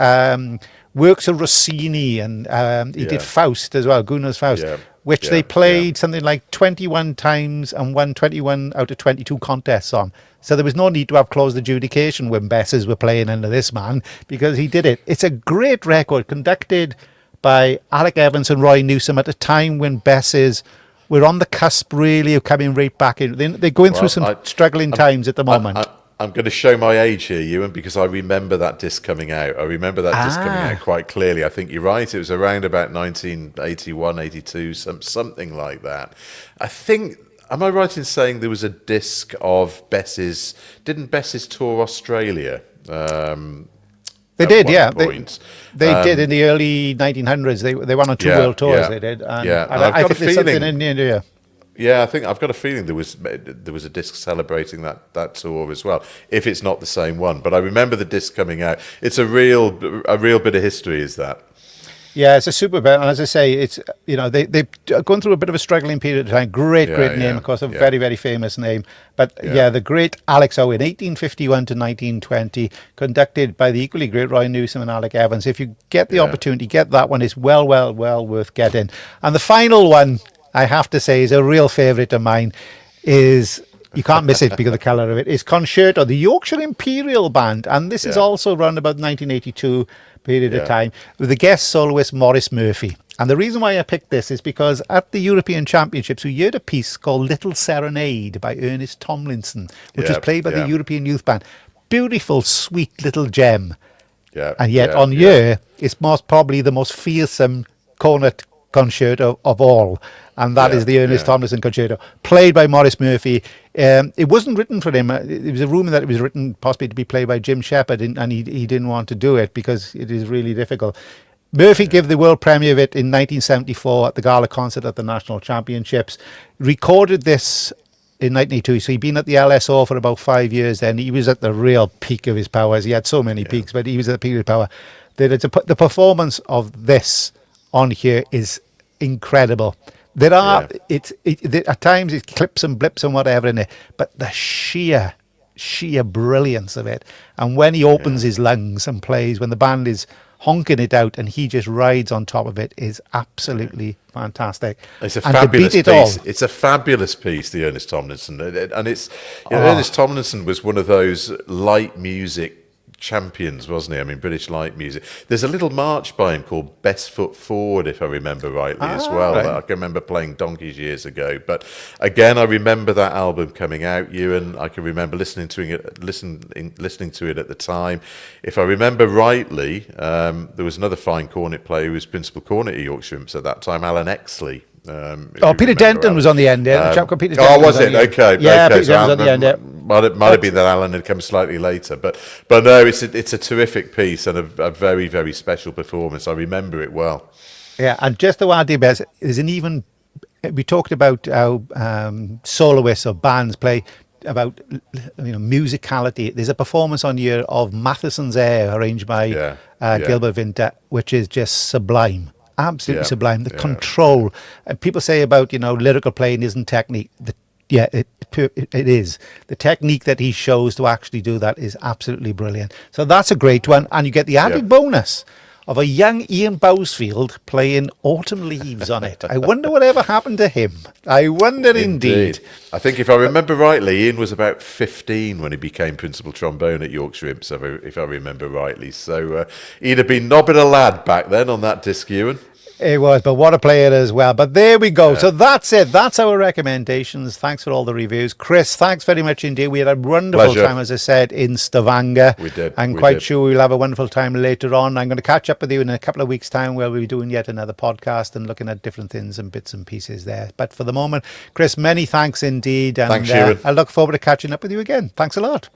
works of Rossini, and he did Faust as well, Gunner's Faust, which they played something like 21 times and won 21 out of 22 contests on. So there was no need to have closed adjudication when Besses were playing under this man, because he did it. It's a great record, conducted by Alec Evans and Roy Newsom at a time when Besses were on the cusp really of coming right back in. They're going through some struggling times at the moment. I'm going to show my age here, Ewan, because I remember that disc coming out. I remember that disc coming out quite clearly. I think you're right. It was around about 1981, 82, something like that. I think, am I right in saying there was a disc of Besses? Didn't Besses tour Australia? They did, yeah. They did in the early 1900s. They went on two world tours. They did. And I think there's something in India. Yeah, I think I've got a feeling there was a disc celebrating that tour as well. If it's not the same one, but I remember the disc coming out. It's a real bit of history, is that? Yeah, it's a super band, and as I say, it's they've gone through a bit of a struggling period of time. Great name, of course, a very, very famous name. But the great Alex Owen, 1851 to 1920, conducted by the equally great Roy Newsom and Alec Evans. If you get the opportunity, get that one. It's well worth getting. And the final one, I have to say, is a real favourite of mine. Is you can't miss it because of the colour of it. Is Concerto, the Yorkshire Imperial Band, and this is also around about 1982 period of time with the guest soloist Maurice Murphy. And the reason why I picked this is because at the European Championships we heard a piece called Little Serenade by Ernest Tomlinson, which was played by the European Youth Band. Beautiful, sweet little gem. And yet on here, it's most probably the most fearsome cornet concerto of all. And that is the Ernest Tomlinson Concerto, played by Maurice Murphy. It wasn't written for him. It was a rumour that it was written possibly to be played by Jim Shepherd, and he didn't want to do it because it is really difficult. Murphy gave the world premiere of it in 1974 at the gala concert at the National Championships. Recorded this in 1982, so he'd been at the LSO for about 5 years then. He was at the real peak of his powers. He had so many peaks, but he was at the peak of his power. The performance of this on here is incredible. There are at times it clips and blips and whatever in it, but the sheer brilliance of it. And when he opens his lungs and plays, when the band is honking it out and he just rides on top of it, is absolutely fantastic. It's a fabulous piece. It's a fabulous piece, the Ernest Tomlinson, and it's Ernest Tomlinson was one of those light music champions, wasn't he? I mean, British light music. There's a little march by him called Best Foot Forward, if I remember rightly, as well. Right. I can remember playing donkeys years ago. But again, I remember that album coming out, Ewan. I can remember listening to it at the time. If I remember rightly, there was another fine cornet player who was principal cornet at Yorkshire Imps at that time, Alan Exley. Peter Denton was on the end there. Peter Denton was it? Okay. Yeah, okay. Peter Denton was on the end there. Might have been that Alan had come slightly later, but no, it's a terrific piece and a very, very special performance. I remember it well. Yeah, and just to add to Bess, we talked about how soloists or bands play, about musicality. There's a performance on here of Matheson's Air, arranged by Gilbert Vinter, which is just sublime. Absolutely sublime. The control. And people say about lyrical playing isn't technique. It is. The technique that he shows to actually do that is absolutely brilliant. So that's a great one, and you get the added bonus of a young Ian Bousfield playing Autumn Leaves on it. I wonder whatever happened to him. I wonder indeed. I think if I remember rightly, Ian was about 15 when he became principal trombone at Yorkshire Imps, if I remember rightly. So he'd have been nobbing a lad back then on that disc, Ewan. It was, but what a player as well. But there we go. So that's it. That's our recommendations. Thanks for all the reviews. Chris, thanks very much indeed. We had a wonderful time, as I said, in Stavanger. We did. I'm quite sure we'll have a wonderful time later on. I'm going to catch up with you in a couple of weeks' time where we'll be doing yet another podcast and looking at different things and bits and pieces there. But for the moment, Chris, many thanks indeed. And thanks, Ewan. I look forward to catching up with you again. Thanks a lot.